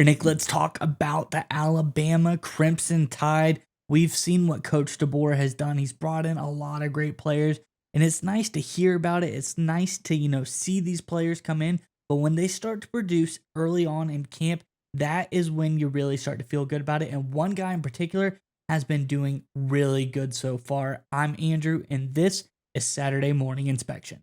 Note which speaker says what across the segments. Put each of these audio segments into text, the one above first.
Speaker 1: Nick, let's talk about the Alabama Crimson Tide. We've seen what Coach DeBoer has done. He's brought in a lot of great players, and it's nice to hear about it. It's nice to, see these players come in, but when they start to produce early on in camp, that is when you really start to feel good about it. And one guy in particular has been doing really good so far. I'm Andrew, and this is Saturday Morning Inspection.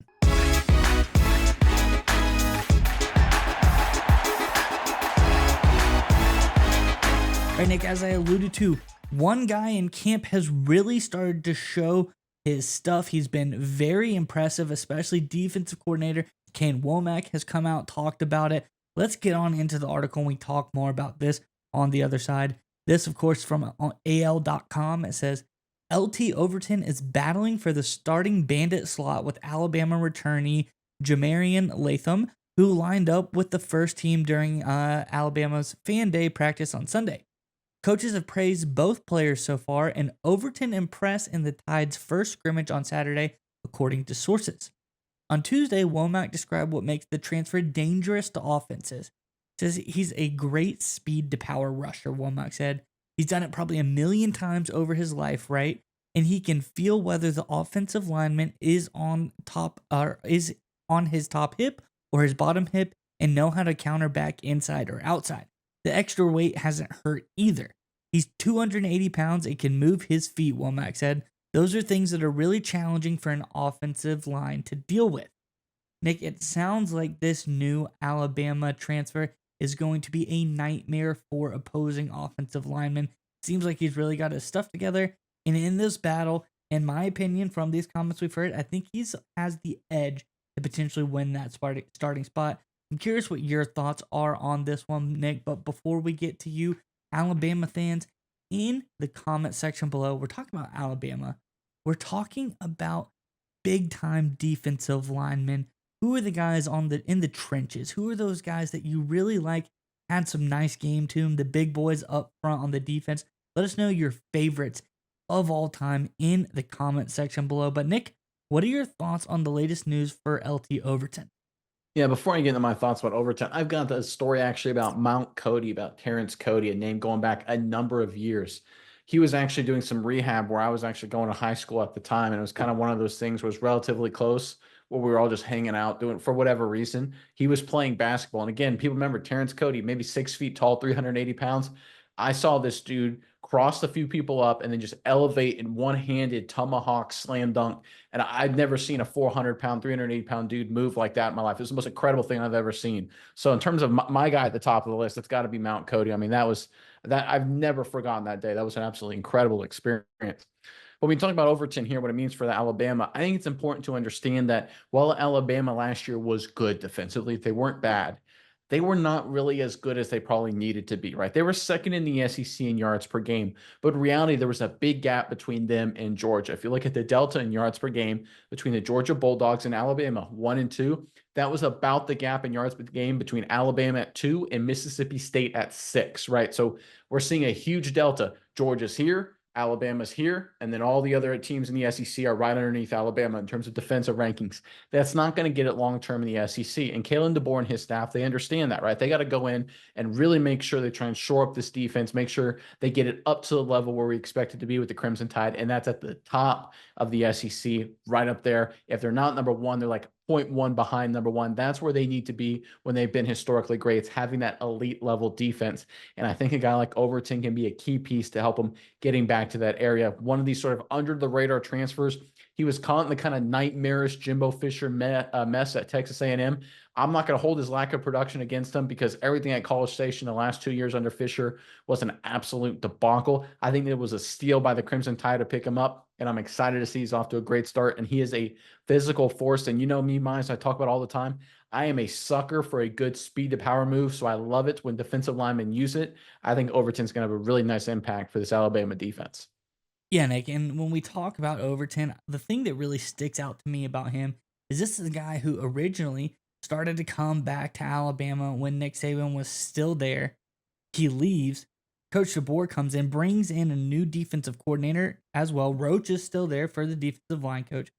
Speaker 1: Right, Nick, as I alluded to, one guy in camp has really started to show his stuff. He's been very impressive, especially defensive coordinator Kane Womack has come out, talked about it. Let's get on into the article and we talk more about this on the other side. This, of course, from AL.com. It says, LT Overton is battling for the starting bandit slot with Alabama returnee Jamarian Latham, who lined up with the first team during Alabama's Fan Day practice on Sunday. Coaches have praised both players so far, and Overton impressed in the Tide's first scrimmage on Saturday, according to sources. On Tuesday, Womack described what makes the transfer dangerous to offenses. Says he's a great speed to power rusher, Womack said. He's done it probably a million times over his life, right? And he can feel whether the offensive lineman is on his top hip or his bottom hip and know how to counter back inside or outside. The extra weight hasn't hurt either. He's 280 pounds and can move his feet, Womack said. Those are things that are really challenging for an offensive line to deal with. Nick, it sounds like this new Alabama transfer is going to be a nightmare for opposing offensive linemen. Seems like he's really got his stuff together. And in this battle, in my opinion, from these comments we've heard, I think he has the edge to potentially win that starting spot. I'm curious what your thoughts are on this one, Nick. But before we get to you, Alabama fans, in the comment section below, we're talking about Alabama. We're talking about big-time defensive linemen. Who are the guys in the trenches? Who are those guys that you really like, had some nice game to them, the big boys up front on the defense? Let us know your favorites of all time in the comment section below. But Nick, what are your thoughts on the latest news for LT Overton?
Speaker 2: Yeah, before I get into my thoughts about Overton, I've got a story actually about Mount Cody, about Terrence Cody, a name going back a number of years. He was actually doing some rehab where I was actually going to high school at the time, and it was kind of one of those things where it was relatively close, where we were all just hanging out doing for whatever reason. He was playing basketball, and again, people remember Terrence Cody, maybe 6 feet tall, 380 pounds. I saw this dude cross a few people up and then just elevate in one-handed tomahawk slam dunk. And I've never seen a 400-pound, 380-pound dude move like that in my life. It was the most incredible thing I've ever seen. So in terms of my guy at the top of the list, it's got to be Mount Cody. I mean, that I've never forgotten that day. That was an absolutely incredible experience. But when we talk about Overton here, what it means for the Alabama, I think it's important to understand that while Alabama last year was good defensively, they weren't bad. They were not really as good as they probably needed to be, right? They were second in the SEC in yards per game, but in reality, there was a big gap between them and Georgia. If you look at the delta in yards per game between the Georgia Bulldogs and Alabama, 1 and 2, that was about the gap in yards per game between Alabama at 2 and Mississippi State at 6, right? So we're seeing a huge delta. Georgia's here, Alabama's here, and then all the other teams in the SEC are right underneath Alabama in terms of defensive rankings. That's not going to get it long-term in the SEC. And Kalen DeBoer and his staff, they understand that, right? They got to go in and really make sure they try and shore up this defense, make sure they get it up to the level where we expect it to be with the Crimson Tide, and that's at the top of the SEC, right up there. If they're not number one, they're like 0.1 behind number one. That's where they need to be when they've been historically great. It's having that elite level defense. And I think a guy like Overton can be a key piece to help them getting back to that area. One of these sort of under the radar transfers. He was caught in the kind of nightmarish Jimbo Fisher mess at Texas A&M. I'm not going to hold his lack of production against him because everything at College Station the last 2 years under Fisher was an absolute debacle. I think it was a steal by the Crimson Tide to pick him up, and I'm excited to see he's off to a great start, and he is a physical force. And you know me, Miles, I talk about all the time. I am a sucker for a good speed to power move, so I love it when defensive linemen use it. I think Overton's going to have a really nice impact for this Alabama defense.
Speaker 1: Yeah, Nick, and when we talk about Overton, the thing that really sticks out to me about him is this is a guy who originally started to come back to Alabama when Nick Saban was still there. He leaves. Coach DeBoer comes in, brings in a new defensive coordinator as well. Roach is still there for the defensive line coach,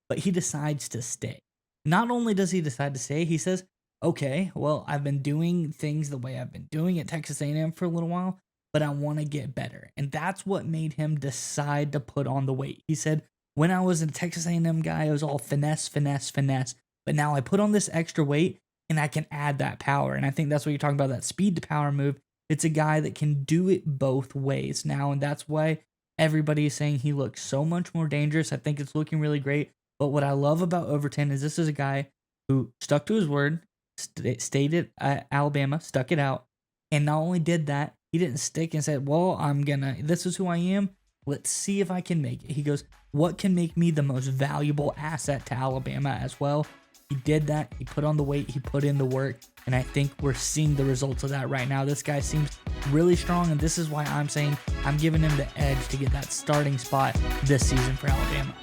Speaker 1: but he decides to stay. Not only does he decide to stay, he says, okay, well, I've been doing things the way I've been doing at Texas A&M for a little while, but I want to get better. And that's what made him decide to put on the weight. He said, when I was a Texas A&M guy, I was all finesse, finesse, finesse. But now I put on this extra weight and I can add that power. And I think that's what you're talking about, that speed to power move. It's a guy that can do it both ways now. And that's why everybody is saying he looks so much more dangerous. I think it's looking really great. But what I love about Overton is this is a guy who stuck to his word, stayed at Alabama, stuck it out, and not only did that, he didn't stick and said, well, this is who I am. Let's see if I can make it. He goes, what can make me the most valuable asset to Alabama as well? He did that. He put on the weight. He put in the work. And I think we're seeing the results of that right now. This guy seems really strong. And this is why I'm saying I'm giving him the edge to get that starting spot this season for Alabama.